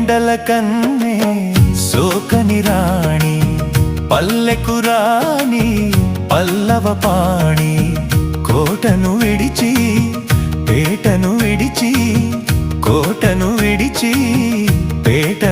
ఎండల కన్నే సోకని రాణి పల్లెకు రాణి పల్లవ పాణి కోటను విడిచి పేటను విడిచి కోటను విడిచి పేట